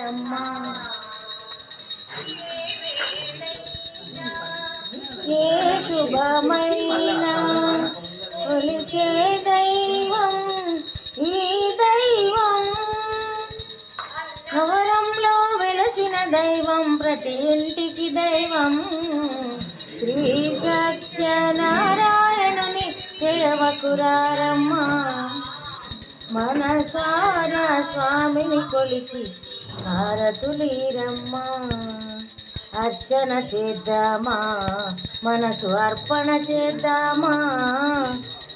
హారతులీరమ్మా. ఏ శుభమైనా కొలిచే దైవం ఈ దైవం, కవరంలో వెలసిన దైవం ప్రతి ఇంటికి దైవం. శ్రీ సత్యనారాయణుని సేవకురారమ్మా. మనసారా స్వామిని కొలిచి హారతులీరమ్మా. అర్చన చేద్దామా, మనసు అర్పణ చేద్దామా.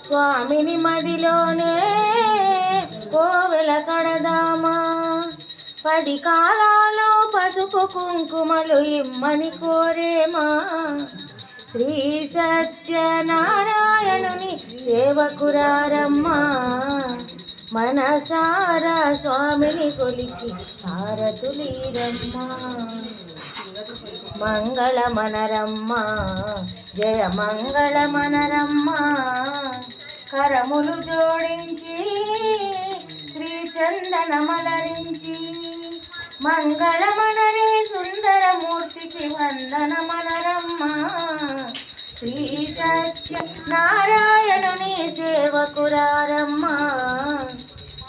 స్వామిని మదిలోనే కోవెల కడదామా. 10 కాలాల్లో పసుపు కుంకుమలు ఇమ్మని కోరేమా. శ్రీ సత్యనారాయణుని సేవకురారమ్మా. మనసారా స్వామిని కొలిచి హారతులీరమ్మా. మంగళమనరమ్మా, జయ మంగళమనరమ్మా. కరములు జోడించి శ్రీ చందనమలరించి, మంగళమనరే సుందరమూర్తికి వందనమనరమ్మా. శ్రీ సత్య నారాయణుని సేవకురారమ్మా.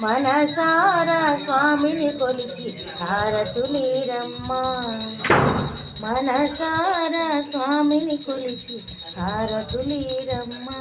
మనసారా స్వామిని కొలిచి హారతులీరమ్మా. మనసారా స్వామిని కొలిచి హారతులీరమ్మా.